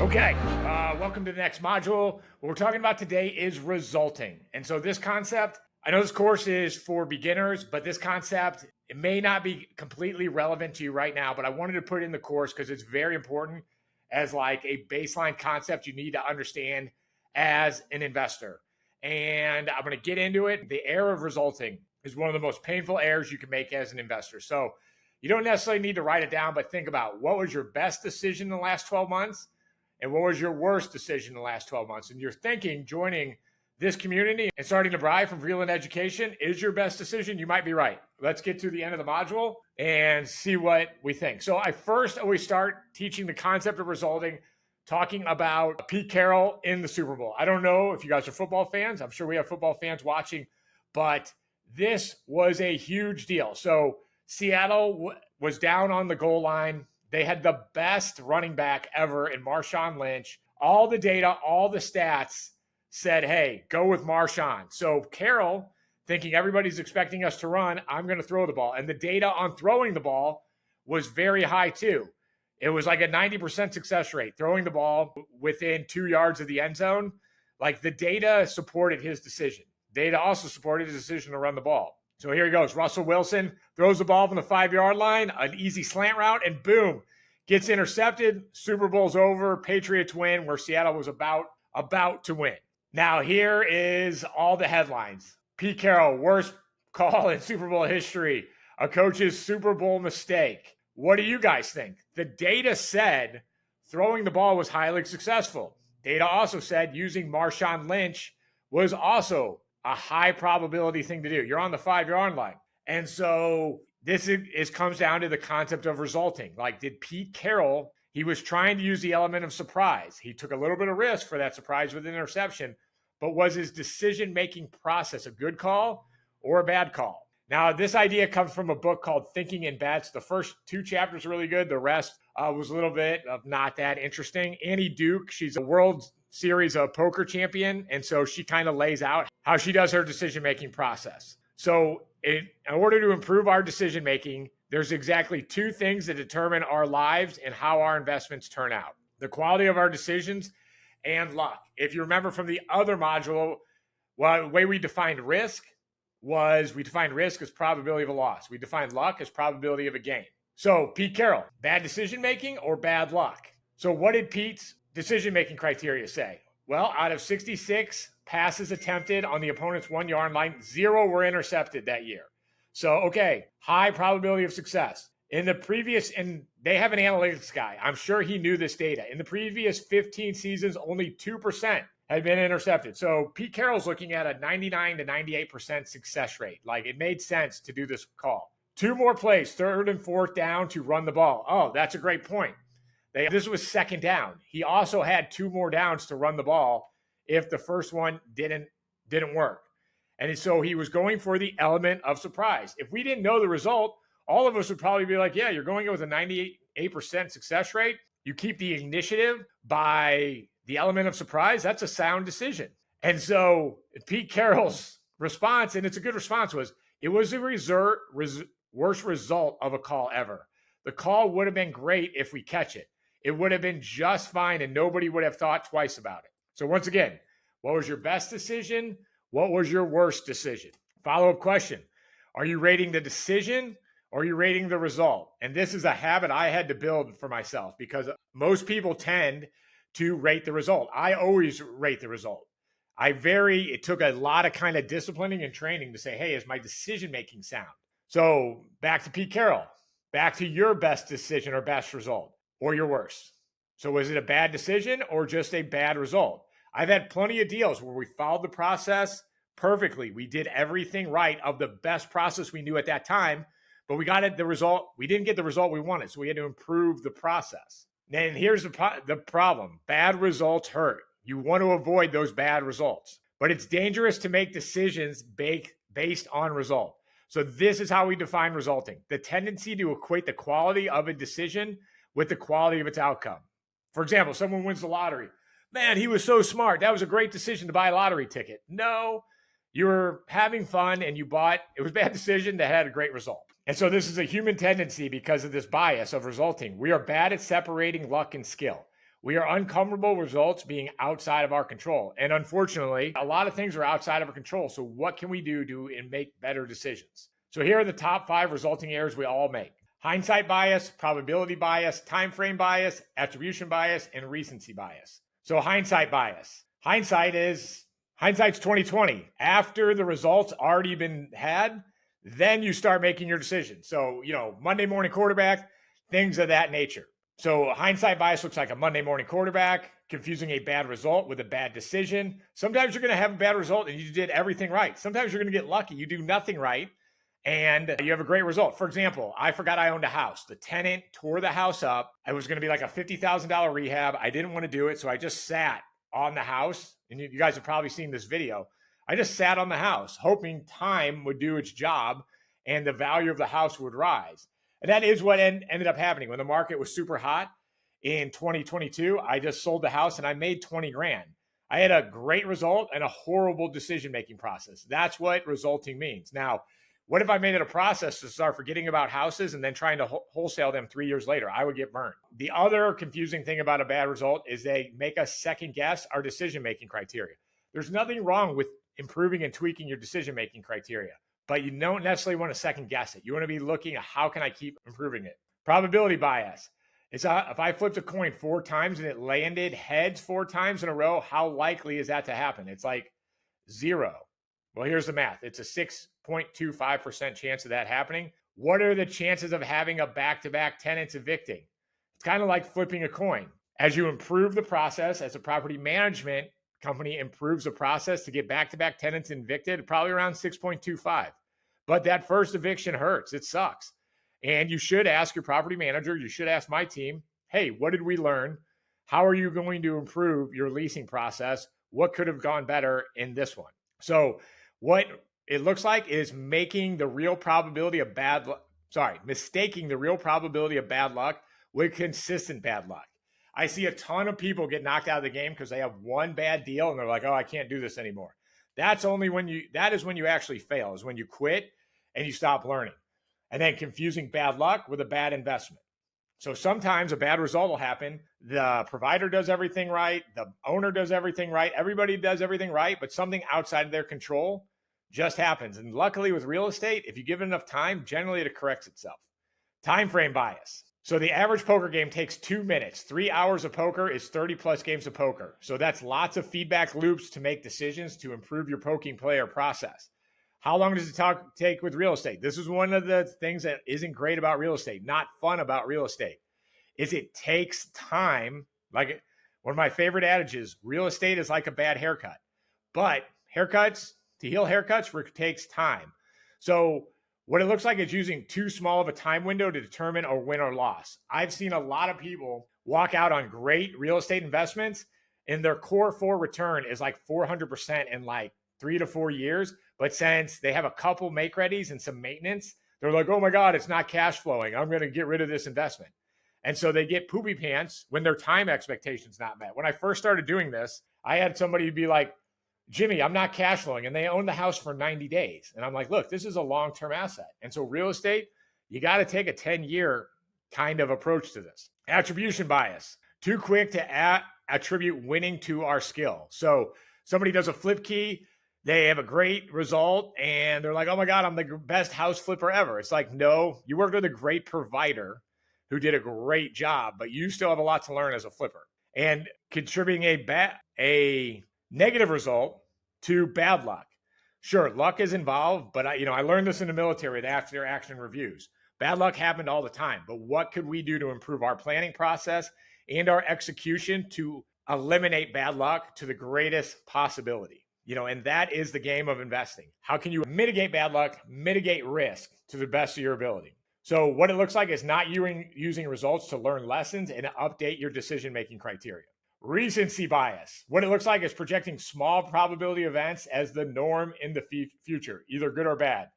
Okay, welcome to the next module. What we're talking about today is resulting. And so this concept, I know this course is for beginners, but this concept, it may not be completely relevant to you right now, but I wanted to put it in the course because it's very important as like a baseline concept you need to understand as an investor. And I'm going to get into it. The error of resulting is one of the most painful errors you can make as an investor. So you don't necessarily need to write it down, but think about what was your best decision in the last 12 months? And what was your worst decision in the last 12 months? And you're thinking joining this community and starting to buy from Vreeland Education is your best decision. You might be right. Let's get to the end of the module and see what we think. So I first always start teaching the concept of resulting, talking about Pete Carroll in the Super Bowl. I don't know if you guys are football fans. I'm sure we have football fans watching, but this was a huge deal. So Seattle was down on the goal line. They had the best running back ever in Marshawn Lynch. All the data, all the stats said, hey, go with Marshawn. So Carroll, thinking everybody's expecting us to run, I'm going to throw the ball. And the data on throwing the ball was very high too. It was like a 90% success rate, throwing the ball within 2 yards of the end zone. Like the data supported his decision. Data also supported his decision to run the ball. So here he goes. Russell Wilson throws the ball from the 5-yard line, an easy slant route, and boom, gets intercepted. Super Bowl's over. Patriots win, where Seattle was about to win. Now here is all the headlines. Pete Carroll, worst call in Super Bowl history. A coach's Super Bowl mistake. What do you guys think? The data said throwing the ball was highly successful. Data also said using Marshawn Lynch was also a high probability thing to do. You're on the 5-yard line. And so this comes down to the concept of resulting. Like, did Pete Carroll, he was trying to use the element of surprise. He took a little bit of risk for that surprise with an interception, but was his decision-making process a good call or a bad call? Now, this idea comes from a book called Thinking in Bets. The first 2 chapters are really good. The rest was a little bit of not that interesting. Annie Duke, she's a World Series of poker champion. And so she kind of lays out how she does her decision-making process. So in order to improve our decision-making, there's exactly 2 things that determine our lives and how our investments turn out: the quality of our decisions and luck. If you remember from the other module, well, the way we defined risk was we defined risk as probability of a loss. We defined luck as probability of a gain. So Pete Carroll, bad decision-making or bad luck? So what did Pete's decision-making criteria say? Well, out of 66 passes attempted on the opponent's 1-yard line, 0 were intercepted that year. So, okay, high probability of success. In the previous, and they have an analytics guy, I'm sure he knew this data. In the previous 15 seasons, only 2% had been intercepted. So Pete Carroll's looking at a 99 to 98% success rate. Like, it made sense to do this call. 2 more plays, 3rd and 4th down to run the ball. Oh, that's a great point. This was 2nd down. He also had 2 more downs to run the ball if the first one didn't work. And so he was going for the element of surprise. If we didn't know the result, all of us would probably be like, yeah, you're going in with a 98% success rate. You keep the initiative by the element of surprise. That's a sound decision. And so Pete Carroll's response, and it's a good response, was it was the worst result of a call ever. The call would have been great if we catch it. It would have been just fine and nobody would have thought twice about it. So once again, what was your best decision? What was your worst decision? Follow-up question. Are you rating the decision or are you rating the result? And this is a habit I had to build for myself because most people tend to rate the result. I always rate the result. It took a lot of kind of disciplining and training to say, hey, is my decision-making sound? So back to Pete Carroll, back to your best decision or best result or your worst. So was it a bad decision or just a bad result? I've had plenty of deals where we followed the process perfectly. We did everything right of the best process we knew at that time, but we got the result. We didn't get the result we wanted, so we had to improve the process. And here's the problem. Bad results hurt. You want to avoid those bad results, but it's dangerous to make decisions based on result. So this is how we define resulting: the tendency to equate the quality of a decision with the quality of its outcome. For example, someone wins the lottery. Man, he was so smart. That was a great decision to buy a lottery ticket. No, you were having fun and it was a bad decision that had a great result. And so this is a human tendency because of this bias of resulting. We are bad at separating luck and skill. We are uncomfortable with results being outside of our control. And unfortunately, a lot of things are outside of our control. So what can we do to make better decisions? So here are the top 5 resulting errors we all make. Hindsight bias, probability bias, time frame bias, attribution bias, and recency bias. So hindsight bias. Hindsight's 2020. After the results already been had, then you start making your decision. So, Monday morning quarterback, things of that nature. So hindsight bias looks like a Monday morning quarterback, confusing a bad result with a bad decision. Sometimes you're going to have a bad result and you did everything right. Sometimes you're going to get lucky. You do nothing right and you have a great result. For example, I forgot I owned a house. The tenant tore the house up. It was going to be like a $50,000 rehab. I didn't want to do it. So I just sat on the house. And you guys have probably seen this video. I just sat on the house hoping time would do its job and the value of the house would rise. And that is what ended up happening. When the market was super hot in 2022, I just sold the house and I made 20 grand. I had a great result and a horrible decision-making process. That's what resulting means. Now, what if I made it a process to start forgetting about houses and then trying to wholesale them 3 years later? I would get burned. The other confusing thing about a bad result is they make us second guess our decision-making criteria. There's nothing wrong with improving and tweaking your decision-making criteria, but you don't necessarily want to second guess it. You want to be looking at how can I keep improving it? Probability bias. If I flipped a coin 4 times and it landed heads 4 times in a row, how likely is that to happen? It's like 0. Well, here's the math. It's a 6.25% chance of that happening. What are the chances of having a back-to-back tenants evicting? It's kind of like flipping a coin. As you improve the process, as a property management company improves the process to get back-to-back tenants evicted, probably around 6.25. But that first eviction hurts. It sucks. And you should ask your property manager, you should ask my team, hey, what did we learn? How are you going to improve your leasing process? What could have gone better in this one? So what it looks like is mistaking the real probability of bad luck with consistent bad luck. I see a ton of people get knocked out of the game because they have one bad deal and they're like, oh, I can't do this anymore. That is when you actually fail, is when you quit and you stop learning. And then confusing bad luck with a bad investment. So sometimes a bad result will happen. The provider does everything right. The owner does everything right. Everybody does everything right, but something outside of their control just happens. And luckily with real estate, if you give it enough time, generally it corrects itself. Time frame bias. So the average poker game takes 2 minutes. 3 hours of poker is 30 plus games of poker. So that's lots of feedback loops to make decisions to improve your poking player process. How long does it take with real estate? This is one of the things that isn't great about real estate, not fun about real estate, is it takes time. Like one of my favorite adages, real estate is like a bad haircut. But to heal haircuts takes time. So what it looks like is using too small of a time window to determine a win or loss. I've seen a lot of people walk out on great real estate investments and their core 4 return is like 400% in like 3 to 4 years. But since they have a couple make readies and some maintenance, they're like, oh my God, it's not cash flowing. I'm going to get rid of this investment. And so they get poopy pants when their time expectation's not met. When I first started doing this, I had somebody be like, Jimmy, I'm not cash flowing. And they own the house for 90 days. And I'm like, look, this is a long-term asset. And so real estate, you got to take a 10-year kind of approach to this. Attribution bias. Too quick to attribute winning to our skill. So somebody does a flip key. They have a great result and they're like, oh my God, I'm the best house flipper ever. It's like, no, you worked with a great provider who did a great job, but you still have a lot to learn as a flipper. And contributing a negative result to bad luck. Sure, luck is involved, but I learned this in the military after action reviews. Bad luck happened all the time, but what could we do to improve our planning process and our execution to eliminate bad luck to the greatest possibility? And that is the game of investing. How can you mitigate bad luck, mitigate risk to the best of your ability? So what it looks like is not using results to learn lessons and update your decision-making criteria. Recency bias. What it looks like is projecting small probability events as the norm in the future, either good or bad.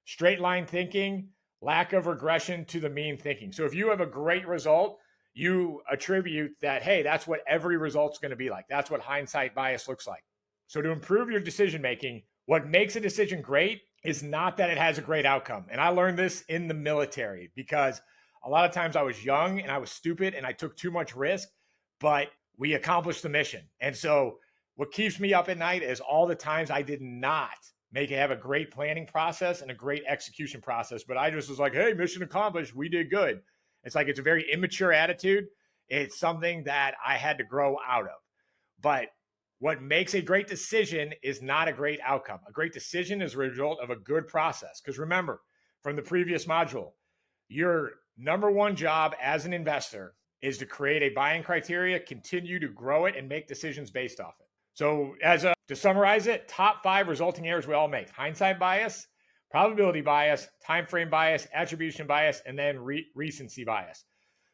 Straight line thinking, lack of regression to the mean thinking. So if you have a great result, you attribute that, hey, that's what every result's going to be like. That's what hindsight bias looks like. So to improve your decision-making, what makes a decision great is not that it has a great outcome. And I learned this in the military because a lot of times I was young and I was stupid and I took too much risk. but we accomplished the mission. And so what keeps me up at night is all the times I did not have a great planning process and a great execution process, but I just was like, hey, mission accomplished. We did good. It's like, it's a very immature attitude. It's something that I had to grow out of. But what makes a great decision is not a great outcome. A great decision is a result of a good process. Because remember, from the previous module, your number one job as an investor is to create a buying criteria, continue to grow it, and make decisions based off it. So to summarize it, top 5 resulting errors we all make: hindsight bias, probability bias, time frame bias, attribution bias, and then recency bias.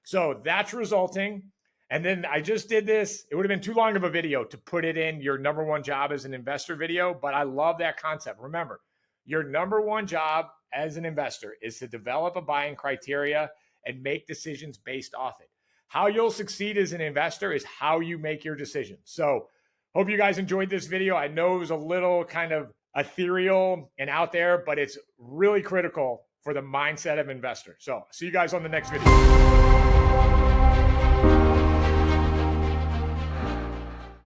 So that's resulting. And then I just did this. It would have been too long of a video to put it in your number one job as an investor video, but I love that concept. Remember, your number one job as an investor is to develop a buying criteria and make decisions based off it. How you'll succeed as an investor is how you make your decisions. So hope you guys enjoyed this video. I know it was a little kind of ethereal and out there, but it's really critical for the mindset of investors. So see you guys on the next video.